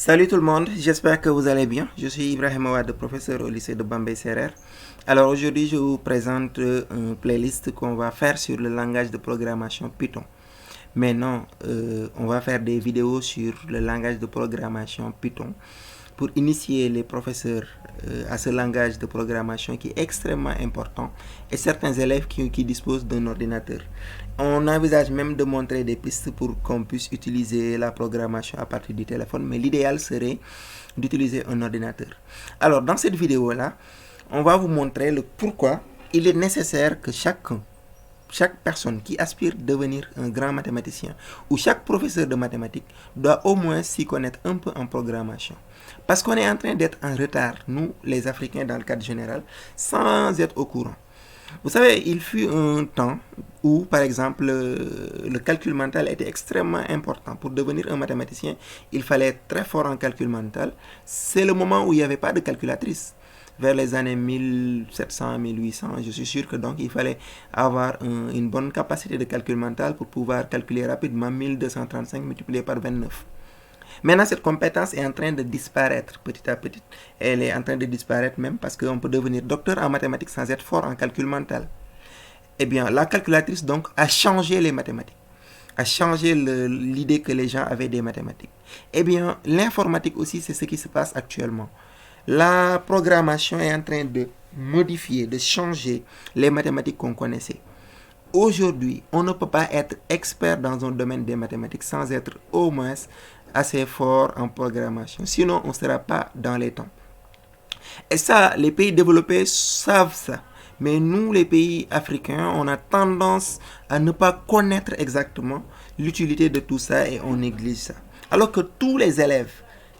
Salut tout le monde, j'espère que vous allez bien. Je suis Ibrahim Awad, professeur au lycée de Bambey Serer. Alors aujourd'hui, je vous présente une playlist qu'on va faire sur le langage de programmation Python. Mais non, on va faire des vidéos sur le langage de programmation Python pour initier les professeurs à ce langage de programmation qui est extrêmement important et certains élèves qui disposent d'un ordinateur. On envisage même de montrer des pistes pour qu'on puisse utiliser la programmation à partir du téléphone, mais l'idéal serait d'utiliser un ordinateur. Alors dans cette vidéo-là, on va vous montrer le pourquoi il est nécessaire que chaque personne qui aspire à devenir un grand mathématicien ou chaque professeur de mathématiques doit au moins s'y connaître un peu en programmation. Parce qu'on est en train d'être en retard, nous les Africains dans le cadre général, sans être au courant. Vous savez, il fut un temps où, par exemple, le calcul mental était extrêmement important. Pour devenir un mathématicien, il fallait être très fort en calcul mental. C'est le moment où il n'y avait pas de calculatrice. Vers les années 1700, 1800, je suis sûr que donc il fallait avoir une bonne capacité de calcul mental pour pouvoir calculer rapidement 1235 multiplié par 29. Maintenant, cette compétence est en train de disparaître petit à petit. Elle est en train de disparaître même parce qu'on peut devenir docteur en mathématiques sans être fort en calcul mental. Eh bien, la calculatrice donc a changé les mathématiques, a changé l'idée que les gens avaient des mathématiques. Eh bien, l'informatique aussi, c'est ce qui se passe actuellement. La programmation est en train de modifier, de changer les mathématiques qu'on connaissait. Aujourd'hui, on ne peut pas être expert dans un domaine des mathématiques sans être au moins assez fort en programmation. Sinon, on ne sera pas dans les temps. Et ça, les pays développés savent ça. Mais nous, les pays africains, on a tendance à ne pas connaître exactement l'utilité de tout ça et on néglige ça. Alors que tous les élèves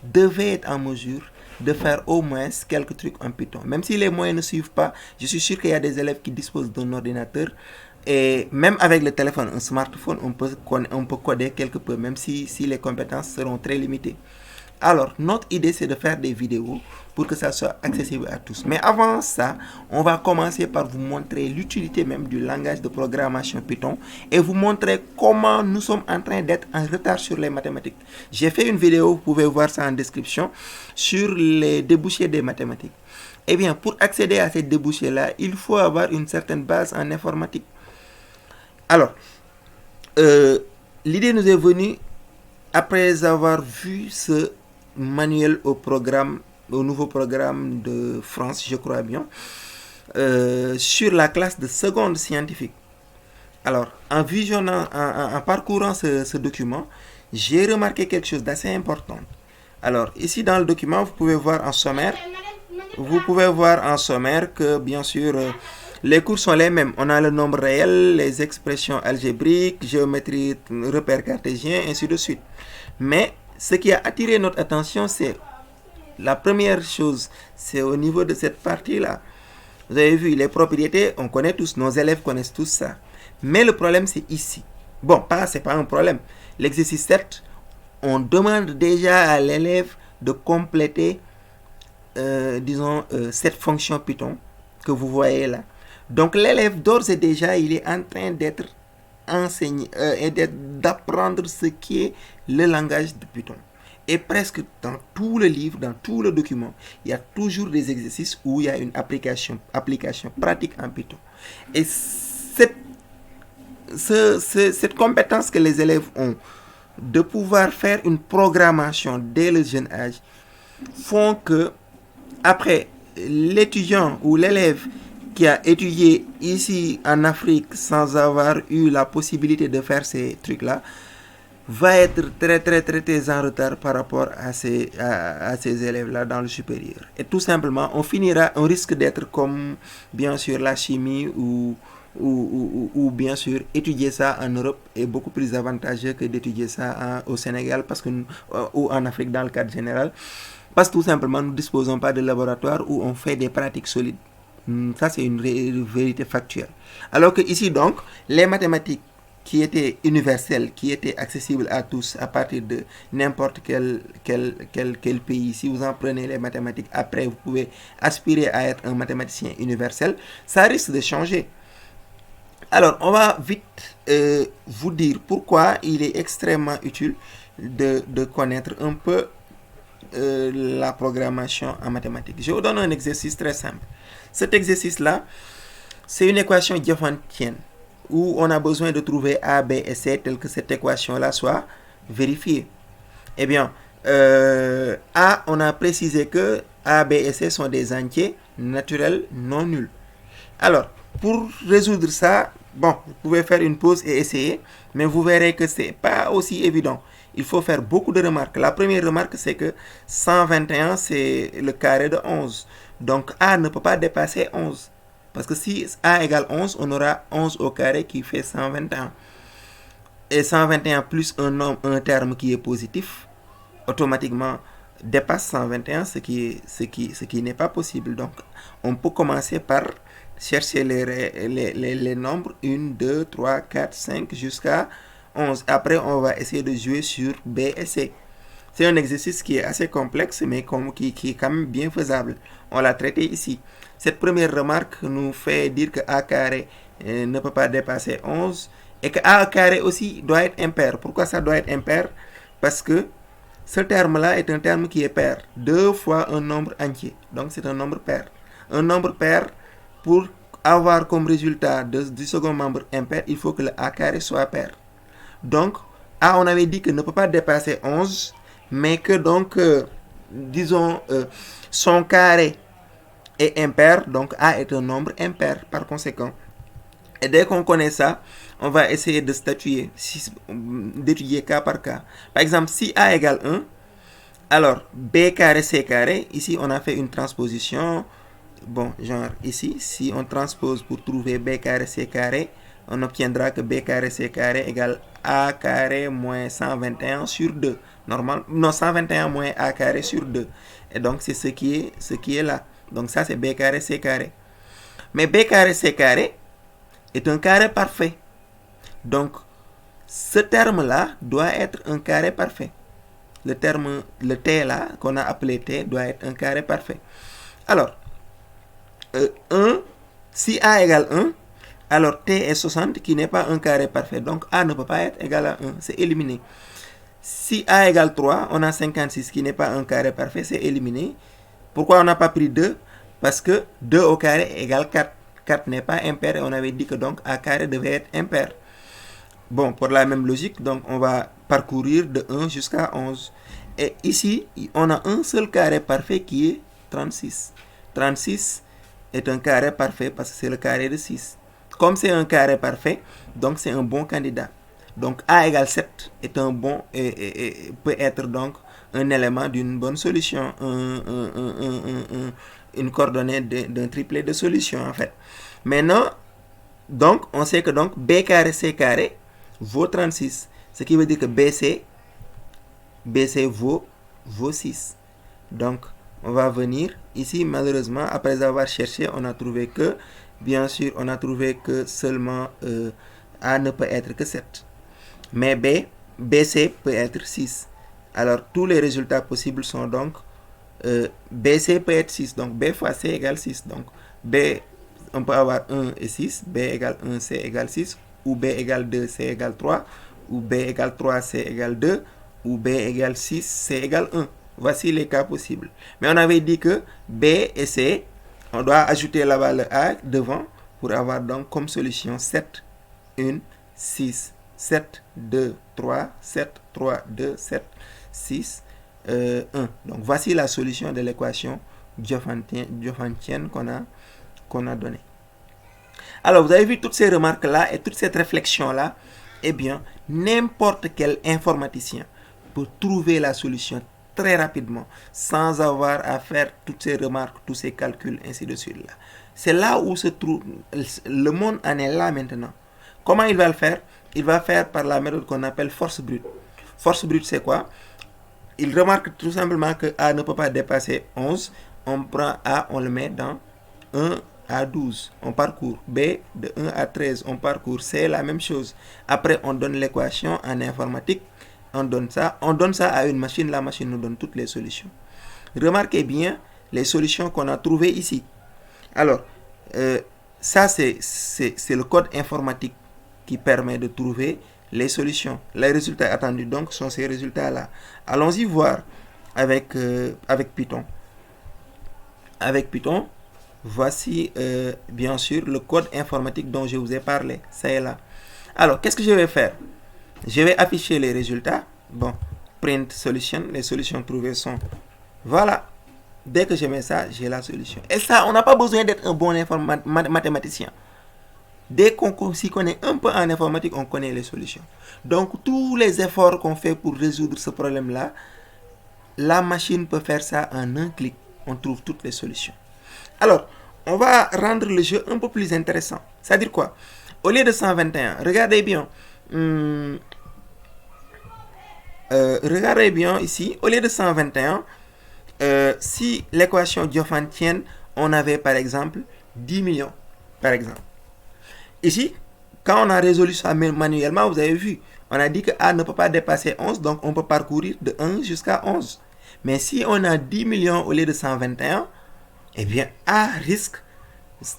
devaient être en mesure de faire au moins quelques trucs en Python. Même si les moyens ne suivent pas, je suis sûr qu'il y a des élèves qui disposent d'un ordinateur. Et même avec le téléphone, un smartphone, on peut coder quelque peu, même si les compétences seront très limitées. Alors, notre idée, c'est de faire des vidéos pour que ça soit accessible à tous. Mais avant ça, on va commencer par vous montrer l'utilité même du langage de programmation Python et vous montrer comment nous sommes en train d'être en retard sur les mathématiques. J'ai fait une vidéo, vous pouvez voir ça en description, sur les débouchés des mathématiques. Eh bien, pour accéder à ces débouchés-là, il faut avoir une certaine base en informatique. Alors, l'idée nous est venue après avoir vu ce manuel au nouveau programme de France, je crois bien, sur la classe de seconde scientifique. Alors, en visionnant, en parcourant ce document, j'ai remarqué quelque chose d'assez important. Alors, ici dans le document, vous pouvez voir en sommaire que, bien sûr, les cours sont les mêmes. On a le nombre réel, les expressions algébriques, géométrie, repères cartésiens, ainsi de suite. Mais ce qui a attiré notre attention, c'est la première chose, c'est au niveau de cette partie-là. Vous avez vu, les propriétés, on connaît tous, nos élèves connaissent tous ça. Mais le problème, c'est ici. Bon, c'est pas un problème. L'exercice 7, on demande déjà à l'élève de compléter, cette fonction Python que vous voyez là. Donc l'élève d'ores et déjà, il est en train d'être enseigné et d'apprendre ce qui est le langage de Python. Et presque dans tout le livre, dans tout le document, il y a toujours des exercices où il y a une application pratique en Python. Et cette compétence que les élèves ont de pouvoir faire une programmation dès le jeune âge font que après l'étudiant ou l'élève qui a étudié ici en Afrique sans avoir eu la possibilité de faire ces trucs-là, va être très en retard par rapport à ces élèves-là dans le supérieur. Et tout simplement, on risque d'être comme, bien sûr, la chimie ou bien sûr, étudier ça en Europe est beaucoup plus avantageux que d'étudier ça au Sénégal ou en Afrique dans le cadre général. Parce que tout simplement, nous ne disposons pas de laboratoire où on fait des pratiques solides. Ça, c'est une vérité factuelle. Alors que ici, donc, les mathématiques qui étaient universelles, qui étaient accessibles à tous à partir de n'importe quel pays, si vous en prenez les mathématiques, après, vous pouvez aspirer à être un mathématicien universel, ça risque de changer. Alors, on va vite vous dire pourquoi il est extrêmement utile de connaître un peu la programmation en mathématiques. Je vous donne un exercice très simple. Cet exercice-là, c'est une équation diophantine où on a besoin de trouver A, B et C telle que cette équation-là soit vérifiée. Eh bien, A, on a précisé que A, B et C sont des entiers naturels non nuls. Alors, pour résoudre ça, bon, vous pouvez faire une pause et essayer, mais vous verrez que ce n'est pas aussi évident. Il faut faire beaucoup de remarques. La première remarque, c'est que 121, c'est le carré de 11. Donc, A ne peut pas dépasser 11. Parce que si A égale 11, on aura 11 au carré qui fait 121. Et 121 plus un terme qui est positif, automatiquement dépasse 121, ce qui n'est pas possible. Donc, on peut commencer par chercher les nombres 1, 2, 3, 4, 5 jusqu'à 11. Après, on va essayer de jouer sur B et C. C'est un exercice qui est assez complexe, mais qui est quand même bien faisable. On l'a traité ici. Cette première remarque nous fait dire que A carré ne peut pas dépasser 11 et que A carré aussi doit être impair. Pourquoi ça doit être impair? Parce que ce terme-là est un terme qui est pair. 2 fois un nombre entier. Donc c'est un nombre pair. Un nombre pair, pour avoir comme résultat du second membre impair, il faut que le A carré soit pair. Donc, A, on avait dit que ne peut pas dépasser 11, mais que donc, disons, son carré est impair, donc A est un nombre impair par conséquent. Et dès qu'on connaît ça, on va essayer de statuer, d'étudier cas par cas. Par exemple, si A égale 1, alors B carré, C carré, ici on a fait une transposition. Bon, genre ici, si on transpose pour trouver B carré, C carré, on obtiendra que B carré, C carré égale A carré moins 121 sur 2. Normal, non, 121 moins A carré sur 2. Et donc, c'est ce qui est là. Donc, ça, c'est B carré, C carré. Mais B carré, C carré est un carré parfait. Donc, ce terme-là doit être un carré parfait. Le T là, qu'on a appelé T, doit être un carré parfait. Alors, 1, si A égale 1, alors T est 60, qui n'est pas un carré parfait. Donc, A ne peut pas être égal à 1, c'est éliminé. Si A égale 3, on a 56, qui n'est pas un carré parfait, c'est éliminé. Pourquoi on n'a pas pris 2? Parce que 2 au carré égale 4. 4 n'est pas impair et on avait dit que donc A carré devait être impair. Bon, pour la même logique, donc on va parcourir de 1 jusqu'à 11. Et ici, on a un seul carré parfait qui est 36. 36 est un carré parfait parce que c'est le carré de 6. Comme c'est un carré parfait, donc c'est un bon candidat. Donc A égale 7 est un bon et peut être donc un élément d'une bonne solution, une coordonnée d'un triplet de solution en fait. Maintenant, donc on sait que donc B carré C carré vaut 36, ce qui veut dire que BC vaut 6. Donc on va venir ici, malheureusement, après avoir cherché, on a trouvé que, bien sûr, on a trouvé que seulement A ne peut être que 7. Mais BC peut être 6. Alors, tous les résultats possibles sont donc BC peut être 6. Donc, B fois C égale 6. Donc, B, on peut avoir 1 et 6. B égale 1, C égale 6. Ou B égale 2, C égale 3. Ou B égale 3, C égale 2. Ou B égale 6, C égale 1. Voici les cas possibles. Mais on avait dit que B et C, on doit ajouter la valeur A devant pour avoir donc comme solution 7, 1, 6, 7, 2, 3, 7, 3, 2, 7, 6, 1. Donc voici la solution de l'équation diophantienne qu'on a donnée. Alors vous avez vu toutes ces remarques-là et toute cette réflexion-là. Eh bien, n'importe quel informaticien peut trouver la solution très rapidement, sans avoir à faire toutes ces remarques, tous ces calculs, ainsi de suite. Là. C'est là où se trouve, le monde en est là maintenant. Comment il va le faire? Il va faire par la méthode qu'on appelle force brute. Force brute, c'est quoi? Il remarque tout simplement que A ne peut pas dépasser 11. On prend A, on le met dans 1 à 12. On parcourt B de 1 à 13. On parcourt C, la même chose. Après, on donne l'équation en informatique. On donne ça à une machine, la machine nous donne toutes les solutions. Remarquez bien les solutions qu'on a trouvées ici. Alors, ça c'est le code informatique qui permet de trouver les solutions. Les résultats attendus donc sont ces résultats-là. Allons-y voir avec Python. Avec Python, voici bien sûr le code informatique dont je vous ai parlé. Ça est là. Alors, qu'est-ce que je vais faire? Je vais afficher les résultats. Bon, print solution. Les solutions trouvées sont... Voilà. Dès que je mets ça, j'ai la solution. Et ça, on n'a pas besoin d'être un bon mathématicien. Dès qu'on s'y connaît un peu en informatique, on connaît les solutions. Donc, tous les efforts qu'on fait pour résoudre ce problème-là, la machine peut faire ça en un clic. On trouve toutes les solutions. Alors, on va rendre le jeu un peu plus intéressant. C'est-à-dire quoi? Au lieu de 121, regardez bien. Regardez bien ici. Au lieu de 121, si l'équation diophantienne, on avait par exemple 10 millions. Par exemple. Ici, quand on a résolu ça manuellement, vous avez vu, on a dit que A ne peut pas dépasser 11, donc on peut parcourir de 1 jusqu'à 11. Mais si on a 10 millions au lieu de 121, eh bien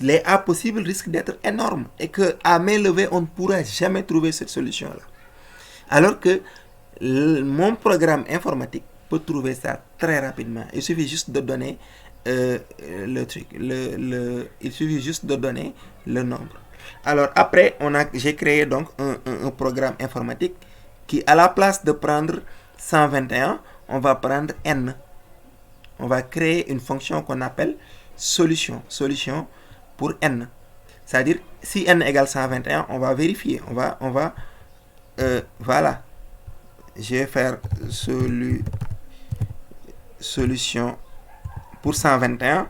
les A possibles risquent d'être énormes et que à main levée, on ne pourra jamais trouver cette solution-là. Alors que mon programme informatique peut trouver ça très rapidement. Il suffit juste de donner il suffit juste de donner le nombre. Alors après, j'ai créé donc un programme informatique qui, à la place de prendre 121, on va prendre n. On va créer une fonction qu'on appelle solution pour n. C'est-à-dire, si n égale 121, on va vérifier. Voilà. Je vais faire solution pour 121.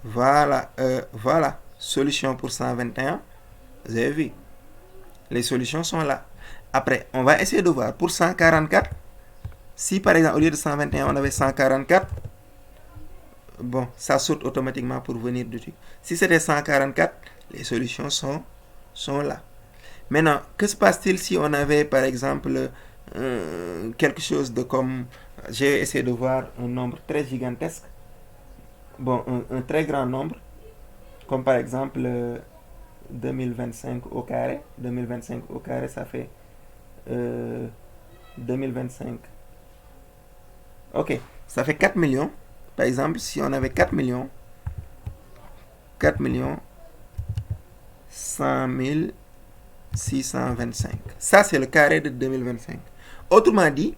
Voilà. Voilà. Solution pour 121. Vous avez vu. Les solutions sont là. Après, on va essayer de voir pour 144. Si par exemple, au lieu de 121, on avait 144, bon, ça saute automatiquement pour venir dessus. Si c'était 144, les solutions sont là. Maintenant, que se passe-t-il si on avait par exemple quelque chose de comme... J'ai essayé de voir un nombre très gigantesque. Bon, un très grand nombre. Comme par exemple 2025 au carré. 2025 au carré, ça fait 2025. Ok, ça fait 4 millions. Par exemple, si on avait 4 millions 100 625. Ça, c'est le carré de 2025. Autrement dit,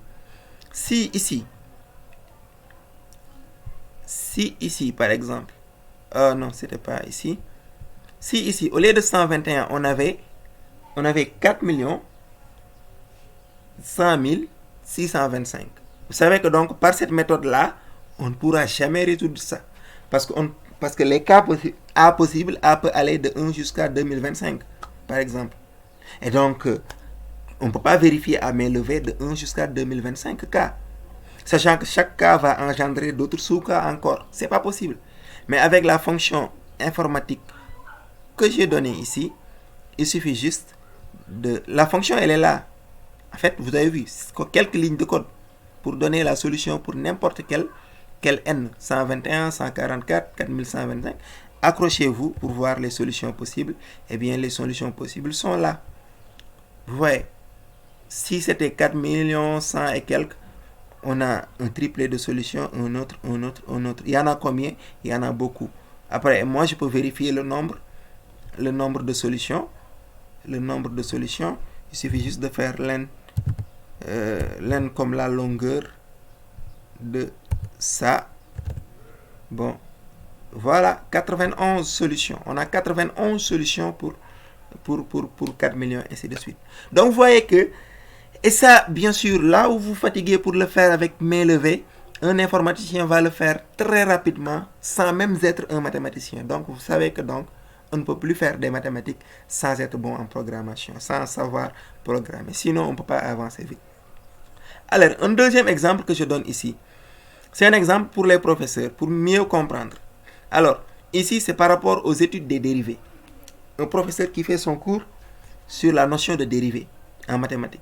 si ici, par exemple, non, c'était pas ici. Si ici, au lieu de 121, on avait 4 millions 100 625. Vous savez que donc, par cette méthode-là, on ne pourra jamais résoudre ça. Parce que les cas A possibles, A peut aller de 1 jusqu'à 2025, par exemple. Et donc, on ne peut pas vérifier à main levée de 1 jusqu'à 2025 cas. Sachant que chaque cas va engendrer d'autres sous-cas encore. C'est pas possible. Mais avec la fonction informatique que j'ai donnée ici, il suffit juste de... La fonction, elle est là. En fait, vous avez vu, quelques lignes de code pour donner la solution pour n'importe quel n, 121, 144, 4125. Accrochez-vous pour voir les solutions possibles. Eh bien, les solutions possibles sont là. Vous voyez, si c'était 4 millions 100 et quelques, on a un triplet de solutions, un autre. Il y en a combien? Il y en a beaucoup. Après, moi, je peux vérifier le nombre de solutions. Il suffit juste de faire len comme la longueur de ça. Bon, voilà, 91 solutions. On a 91 solutions pour 4 millions, et ainsi de suite. Donc, vous voyez que, et ça, bien sûr, là où vous fatiguez pour le faire avec main levée, un informaticien va le faire très rapidement, sans même être un mathématicien. Donc, vous savez que donc, on ne peut plus faire des mathématiques sans être bon en programmation, sans savoir programmer. Sinon, on ne peut pas avancer vite. Alors, un deuxième exemple que je donne ici, c'est un exemple pour les professeurs, pour mieux comprendre. Alors, ici, c'est par rapport aux études des dérivés. Un professeur qui fait son cours sur la notion de dérivée en mathématiques.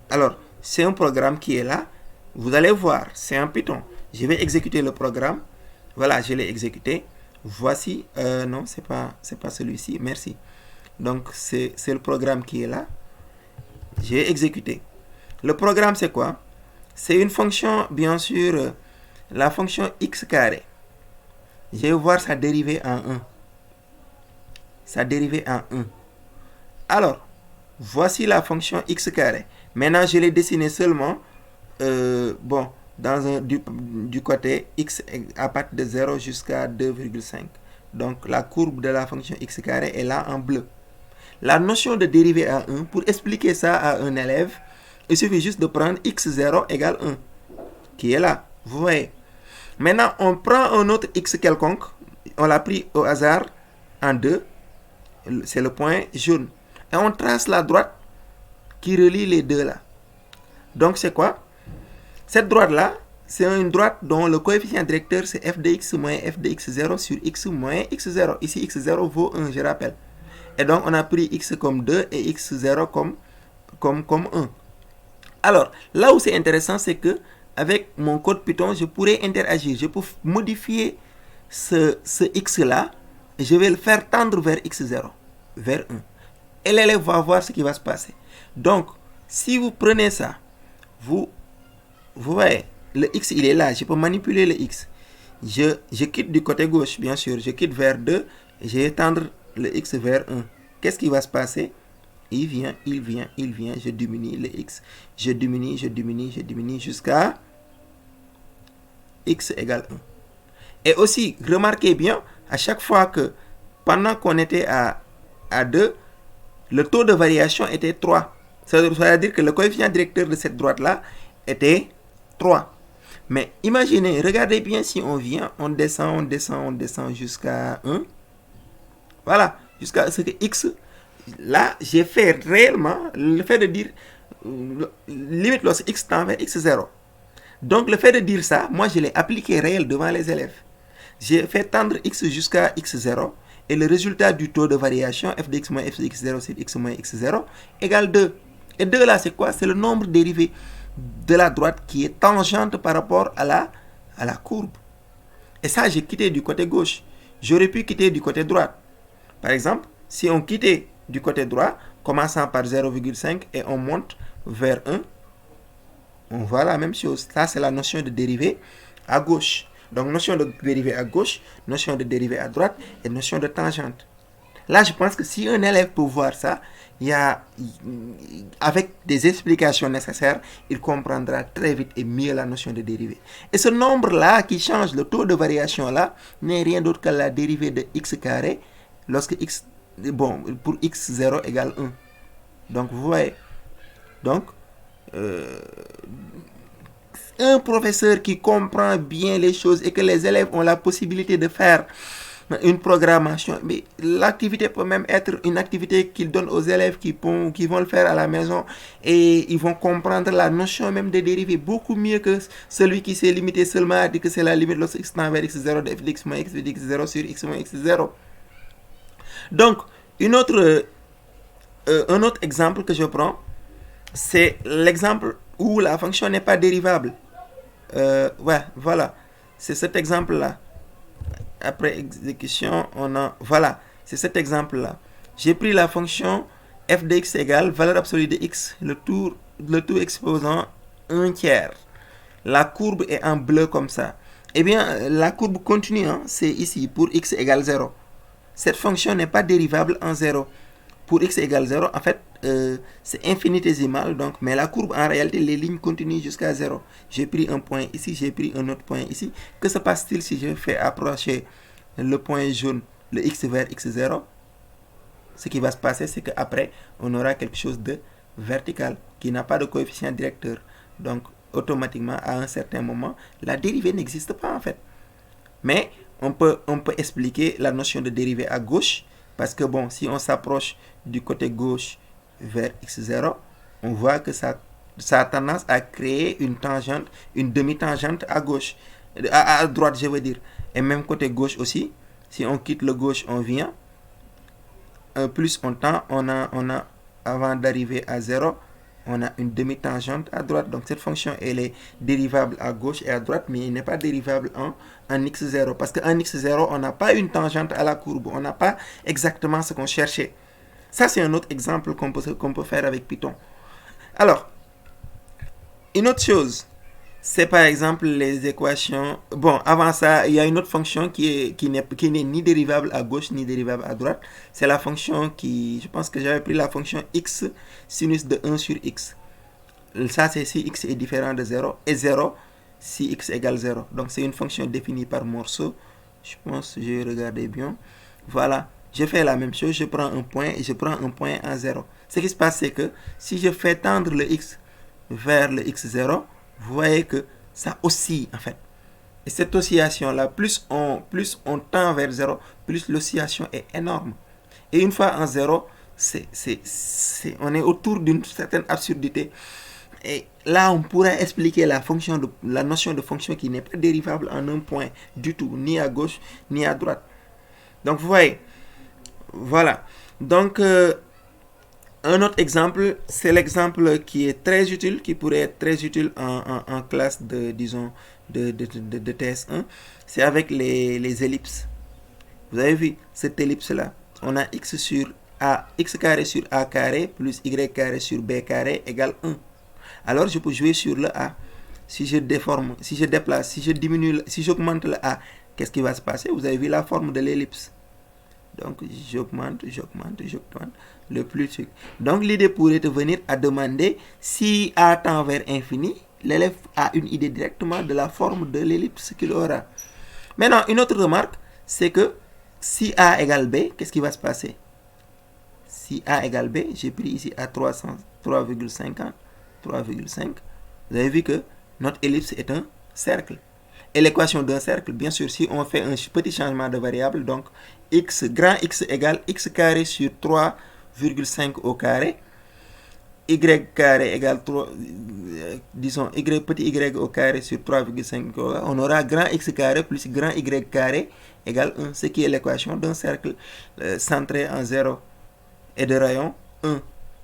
Alors, c'est un programme qui est là. Vous allez voir, c'est en Python. Je vais exécuter le programme. Voilà, je l'ai exécuté. Voici, non, c'est pas celui-ci. Merci. Donc, c'est le programme qui est là. J'ai exécuté. Le programme, c'est quoi? c'est une fonction, bien sûr, la fonction x carré. Je vais voir sa dérivée en 1. Sa dérivée en 1. Alors, voici la fonction x carré. Maintenant, je l'ai dessinée seulement, du côté x à partir de 0 jusqu'à 2,5. Donc, la courbe de la fonction x carré est là en bleu. La notion de dérivée à 1, pour expliquer ça à un élève, il suffit juste de prendre x0 égale 1, qui est là. Vous voyez. Maintenant, on prend un autre x quelconque. On l'a pris au hasard en 2. C'est le point jaune. Et on trace la droite qui relie les deux là. Donc, c'est quoi? Cette droite-là, c'est une droite dont le coefficient directeur, c'est f de x moins f de x0 sur x moins x0. Ici, x0 vaut 1, je rappelle. Et donc, on a pris x comme 2 et x0 comme 1. Alors, là où c'est intéressant, c'est que avec mon code Python, je pourrais interagir. Je peux modifier ce x-là. Et je vais le faire tendre vers x0, vers 1. Et l'élève va voir ce qui va se passer. Donc, si vous prenez ça, vous voyez, le x, il est là. Je peux manipuler le x. Je quitte du côté gauche, bien sûr. Je quitte vers 2. Et je vais tendre le x vers 1. Qu'est-ce qui va se passer? Il vient. Je diminue le x. Je diminue jusqu'à x égale 1. Et aussi, remarquez bien, à chaque fois que, pendant qu'on était à 2, le taux de variation était 3. Ça veut dire que le coefficient directeur de cette droite-là était 3. Mais imaginez, regardez bien si on vient, on descend jusqu'à 1. Voilà, jusqu'à ce que x, là, j'ai fait réellement le fait de dire, limite lorsque x tend vers x0. Donc, le fait de dire ça, moi, je l'ai appliqué réel devant les élèves. J'ai fait tendre x jusqu'à x0 et le résultat du taux de variation f de x moins f de x0 sur x moins x0 égale 2. Et 2 là, c'est quoi? C'est le nombre dérivé de la droite qui est tangente par rapport à la courbe. Et ça, j'ai quitté du côté gauche. J'aurais pu quitter du côté droit. Par exemple, si on quittait du côté droit, commençant par 0,5 et on monte vers 1, on voit la même chose. Ça, c'est la notion de dérivée à gauche. Donc, notion de dérivée à gauche, notion de dérivée à droite et notion de tangente. Là, je pense que si un élève peut voir ça, avec des explications nécessaires, il comprendra très vite et mieux la notion de dérivée. Et ce nombre-là qui change, le taux de variation-là, n'est rien d'autre que la dérivée de x carré lorsque x, pour x0 égale 1. Donc, vous voyez. Donc, un professeur qui comprend bien les choses et que les élèves ont la possibilité de faire une programmation, mais l'activité peut même être une activité qu'il donne aux élèves qui vont le faire à la maison et ils vont comprendre la notion même des dérivés beaucoup mieux que celui qui s'est limité seulement à dire que c'est la limite lorsque x tend vers x0 de f de x moins x de x0 sur x moins x0. Donc, un autre exemple que je prends, c'est l'exemple où la fonction n'est pas dérivable. Voilà, c'est cet exemple-là. Après exécution, voilà, c'est cet exemple-là. J'ai pris la fonction f de x égale valeur absolue de x, le tout exposant 1/3. La courbe est en bleu comme ça. Eh bien, la courbe continue, c'est ici, pour x égale 0. Cette fonction n'est pas dérivable en 0. Pour x égale 0, en fait, c'est infinitésimal, donc, mais la courbe, en réalité, les lignes continuent jusqu'à 0. J'ai pris un point ici, j'ai pris un autre point ici. Que se passe-t-il si je fais approcher le point jaune, le x vers x0? Ce qui va se passer, c'est qu'après, on aura quelque chose de vertical, qui n'a pas de coefficient directeur. Donc, automatiquement, à un certain moment, la dérivée n'existe pas, en fait. Mais, on peut expliquer la notion de dérivée à gauche, parce que bon, si on s'approche du côté gauche vers x0, on voit que ça a tendance à créer une tangente, une demi-tangente à gauche, à droite, je veux dire. Et même côté gauche aussi, si on quitte le gauche, on vient. Plus on tend, on a avant d'arriver à 0, on a une demi-tangente à droite. Donc cette fonction, elle est dérivable à gauche et à droite, mais elle n'est pas dérivable en x0. Parce qu'en x0, on n'a pas une tangente à la courbe. On n'a pas exactement ce qu'on cherchait. Ça, c'est un autre exemple qu'on peut faire avec Python. Alors, une autre chose. c'est par exemple les équations. Bon, avant ça, il y a une autre fonction qui n'est ni dérivable à gauche ni dérivable à droite. C'est la fonction qui, je pense que j'avais pris la fonction x sinus de 1 sur x. Ça, c'est si x est différent de 0 et 0 si x égale 0. Donc, c'est une fonction définie par Morceau. Je pense que j'ai regardé bien. Voilà, je fais la même chose. Je prends un point et je prends un point à 0. Ce qui se passe, c'est que si je fais tendre le x vers le x0, vous voyez que ça oscille en fait. Et cette oscillation-là, plus on tend vers 0, plus l'oscillation est énorme. Et une fois en 0, on est autour d'une certaine absurdité. Et là, on pourrait expliquer la notion de fonction qui n'est pas dérivable en un point du tout, ni à gauche, ni à droite. Donc, vous voyez, voilà. Donc, un autre exemple, c'est l'exemple qui est très utile, qui pourrait être très utile en classe de, disons, de TS1. C'est avec les ellipses. Vous avez vu cette ellipse-là. On a x sur a, x carré sur a carré plus y carré sur b carré égale 1. Alors, je peux jouer sur le a. Si je déforme, si je déplace, si je diminue, si j'augmente le a, qu'est-ce qui va se passer? Vous avez vu la forme de l'ellipse. Donc, j'augmente le plus truc. Donc, l'idée pourrait te venir à demander si a tend vers infini, l'élève a une idée directement de la forme de l'ellipse qu'il aura. Maintenant, une autre remarque, c'est que si a égale b, qu'est-ce qui va se passer? Si a égale b, j'ai pris ici à 3,50, 3,5. Vous avez vu que notre ellipse est un cercle. Et l'équation d'un cercle, bien sûr, si on fait un petit changement de variable, donc grand X égale x carré sur 3,5 au carré, y carré égale 3, disons petit y au carré sur 3,5 au carré, on aura grand X carré plus grand Y carré égale 1, ce qui est l'équation d'un cercle centré en 0 et de rayon 1.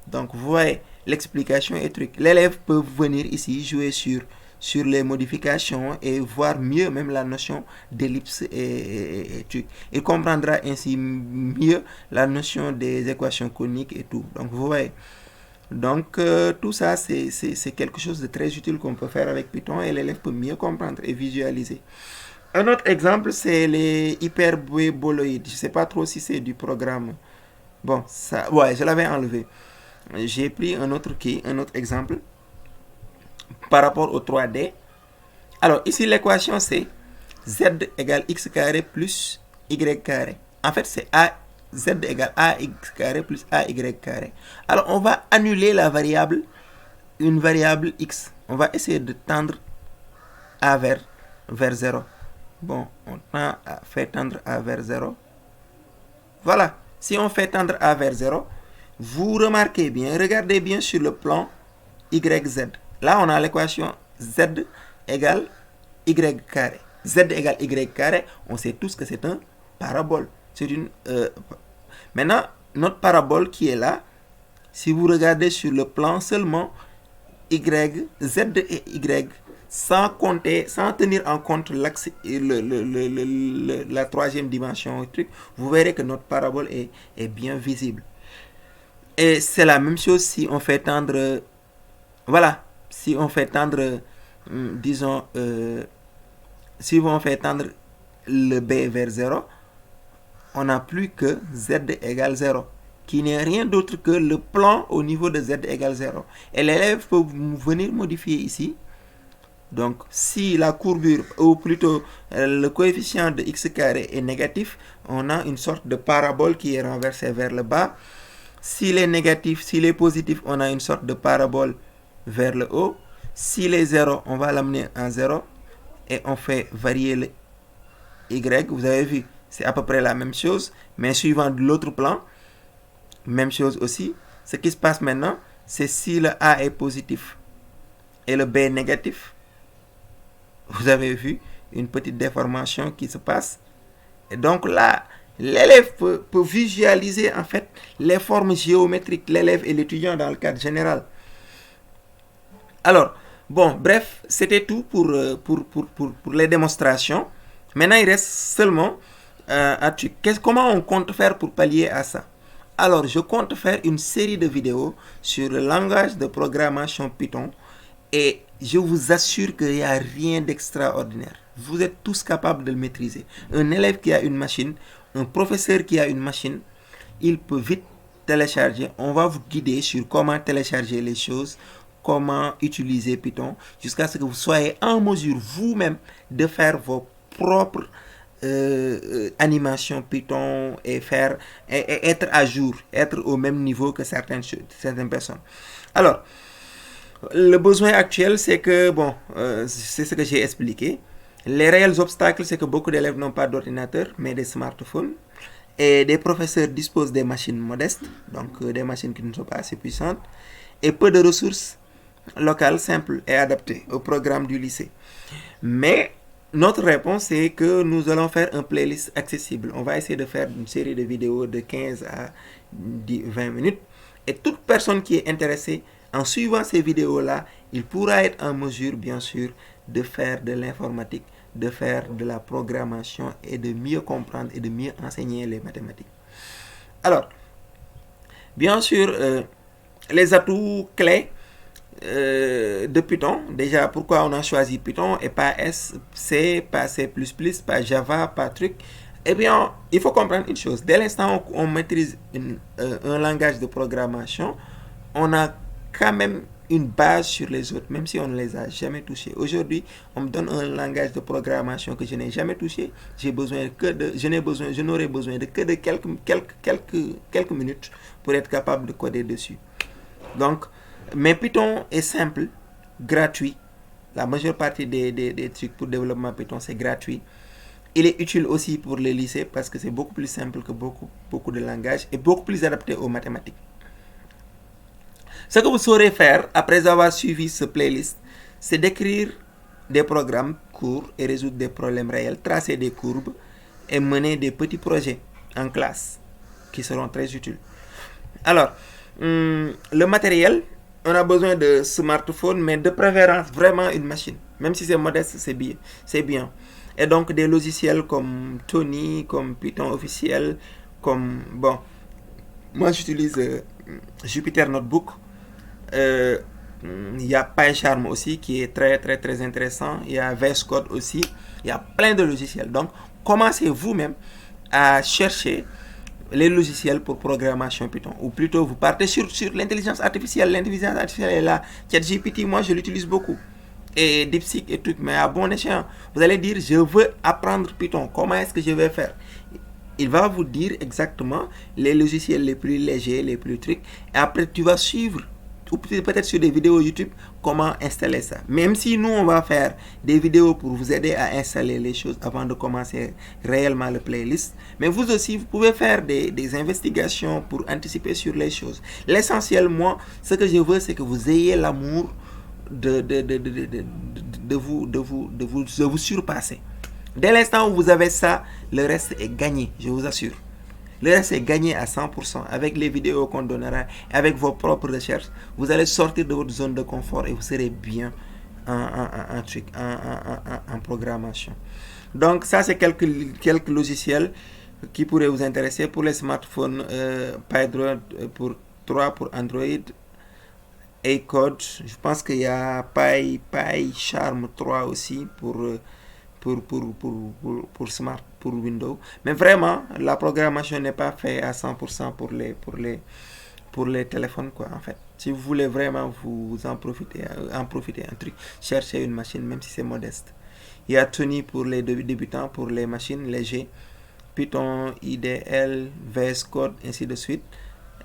Donc, vous voyez, l'explication est truc. L'élève peut venir ici jouer sur les modifications et voir mieux même la notion d'ellipse et truc. Il comprendra ainsi mieux la notion des équations coniques et tout. Donc, vous voyez. Donc, tout ça, c'est quelque chose de très utile qu'on peut faire avec Python et l'élève peut mieux comprendre et visualiser. Un autre exemple, c'est les hyperboloïdes. Je ne sais pas trop si c'est du programme. Bon, ça, ouais, je l'avais enlevé. J'ai pris un autre exemple par rapport au 3D. Alors, ici, l'équation, c'est z égale x carré plus y carré. En fait, c'est z égale ax carré plus ay carré. Alors, on va annuler une variable x. On va essayer de tendre a vers 0. Bon, on tend à faire tendre a vers 0. Voilà. Si on fait tendre a vers 0, vous remarquez bien, regardez bien sur le plan YZ. Là, on a l'équation z égale y carré. Z égale y carré, on sait tous que c'est un parabole. C'est Maintenant, notre parabole qui est là, si vous regardez sur le plan seulement y, z et y, sans tenir en compte l'axe et la troisième dimension, vous verrez que notre parabole est bien visible. Et c'est la même chose si on fait tendre, voilà, si on fait tendre, disons, si on fait tendre le b vers 0, on n'a plus que z égale 0, qui n'est rien d'autre que le plan au niveau de z égale 0. Et l'élève peut venir modifier ici. Donc, si la courbure, ou plutôt le coefficient de x carré est négatif, on a une sorte de parabole qui est renversée vers le bas. S'il est négatif, s'il est positif, on a une sorte de parabole vers le haut. S'il est 0, on va l'amener en 0 et on fait varier le y. Vous avez vu, c'est à peu près la même chose, mais suivant de l'autre plan, même chose aussi. Ce qui se passe maintenant, c'est si le a est positif et le b est négatif, vous avez vu une petite déformation qui se passe. Et donc là, l'élève peut visualiser en fait les formes géométriques, l'élève et l'étudiant dans le cadre général. Alors, bon, bref, c'était tout pour les démonstrations. Maintenant, il reste seulement comment on compte faire pour pallier à ça. Alors, je compte faire une série de vidéos sur le langage de programmation Python et je vous assure qu'il n'y a rien d'extraordinaire. Vous êtes tous capables de le maîtriser. Un élève qui a une machine, un professeur qui a une machine, il peut vite télécharger. On va vous guider sur comment télécharger les choses, comment utiliser Python, jusqu'à ce que vous soyez en mesure vous-même de faire vos propres animations Python et être à jour, être au même niveau que certaines personnes. Alors, le besoin actuel, c'est que, bon, c'est ce que j'ai expliqué. Les réels obstacles, c'est que beaucoup d'élèves n'ont pas d'ordinateur, mais des smartphones. Et des professeurs disposent des machines modestes, donc des machines qui ne sont pas assez puissantes, et peu de ressources locales simples et adaptées au programme du lycée. Mais notre réponse est que nous allons faire un playlist accessible. On va essayer de faire une série de vidéos de 15 à 20 minutes. Et toute personne qui est intéressée, en suivant ces vidéos-là, il pourra être en mesure, bien sûr, de faire de l'informatique, de faire de la programmation et de mieux comprendre et de mieux enseigner les mathématiques. Alors, bien sûr, les atouts clés de Python. Déjà, pourquoi on a choisi Python et pas C, pas C++, pas Java, pas truc. Eh bien, il faut comprendre une chose. Dès l'instant où on maîtrise un langage de programmation, on a quand même une base sur les autres, même si on ne les a jamais touchés. Aujourd'hui, on me donne un langage de programmation que je n'ai jamais touché. Je n'aurai besoin que de quelques minutes pour être capable de coder dessus. Donc, mais Python est simple, gratuit. La majeure partie des trucs pour développement Python, c'est gratuit. Il est utile aussi pour les lycées parce que c'est beaucoup plus simple que beaucoup de langages et beaucoup plus adapté aux mathématiques. Ce que vous saurez faire après avoir suivi ce playlist, c'est d'écrire des programmes courts et résoudre des problèmes réels, tracer des courbes et mener des petits projets en classe qui seront très utiles. Alors, le matériel, on a besoin de smartphone, mais de préférence vraiment une machine. Même si c'est modeste, c'est bien. Et donc des logiciels comme Tony, comme Python officiel, comme, bon, moi j'utilise Jupyter Notebook. Il y a PyCharm aussi qui est très intéressant. Il y a VS Code aussi. Il y a plein de logiciels. Donc, commencez vous-même à chercher les logiciels pour programmation Python. Ou plutôt, vous partez sur l'intelligence artificielle. L'intelligence artificielle est là. ChatGPT, moi, je l'utilise beaucoup. Et DeepSeek et tout. Mais à bon escient, vous allez dire, je veux apprendre Python. Comment est-ce que je vais faire? Il va vous dire exactement les logiciels les plus légers, les plus trucs. Et après, tu vas suivre, ou peut-être sur des vidéos YouTube, comment installer ça. Même si nous, on va faire des vidéos pour vous aider à installer les choses avant de commencer réellement le playlist. Mais vous aussi, vous pouvez faire des investigations pour anticiper sur les choses. L'essentiel, moi, ce que je veux, c'est que vous ayez l'amour de vous surpasser. Dès l'instant où vous avez ça, le reste est gagné, je vous assure. Le reste est gagné à 100% avec les vidéos qu'on donnera, avec vos propres recherches. Vous allez sortir de votre zone de confort et vous serez bien en programmation. Donc ça, c'est quelques logiciels qui pourraient vous intéresser. Pour les smartphones, PyDroid pour Android, Acode, je pense qu'il y a PyCharm 3 aussi pour Windows. Mais vraiment, la programmation n'est pas faite à 100% pour les téléphones, quoi, en fait. Si vous voulez vraiment vous en profiter un truc, cherchez une machine, même si c'est modeste. Il y a Tony pour les débutants, pour les machines légères, Python, IDL, VS Code, ainsi de suite.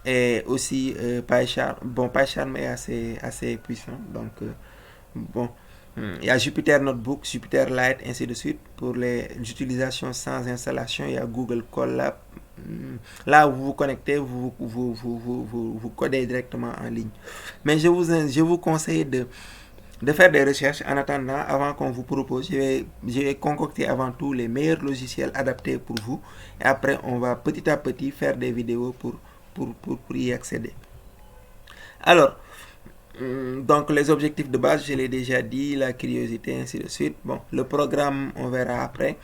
Et aussi PyCharm. Bon, PyCharm est assez puissant, donc bon. Il y a Jupyter Notebook, Jupyter Lite, ainsi de suite. Pour les utilisations sans installation, il y a Google Colab. Là où vous vous connectez, vous codez directement en ligne. Mais je vous conseille de faire des recherches en attendant, avant qu'on vous propose. Je vais concocter avant tout les meilleurs logiciels adaptés pour vous. Et après, on va petit à petit faire des vidéos pour y accéder. Alors, donc les objectifs de base, je l'ai déjà dit, la curiosité, ainsi de suite. Bon, le programme, on verra après.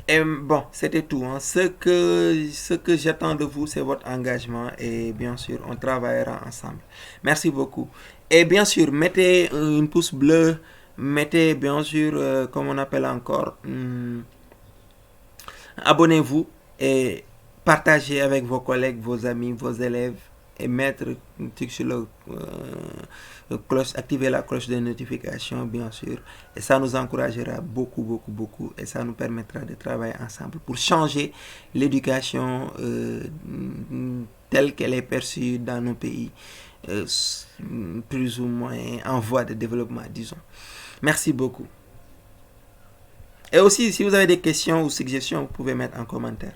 Et bon, c'était tout, hein. Ce que j'attends de vous, c'est votre engagement et bien sûr, on travaillera ensemble. Merci beaucoup. Et bien sûr, mettez une pouce bleu, mettez bien sûr, comme on appelle encore, abonnez-vous et partagez avec vos collègues, vos amis, vos élèves et mettre un truc sur le cloche, activer la cloche de notification, bien sûr. Et ça nous encouragera beaucoup, beaucoup, beaucoup. Et ça nous permettra de travailler ensemble pour changer l'éducation telle qu'elle est perçue dans nos pays, plus ou moins en voie de développement, disons. Merci beaucoup. Et aussi, si vous avez des questions ou suggestions, vous pouvez mettre en commentaire.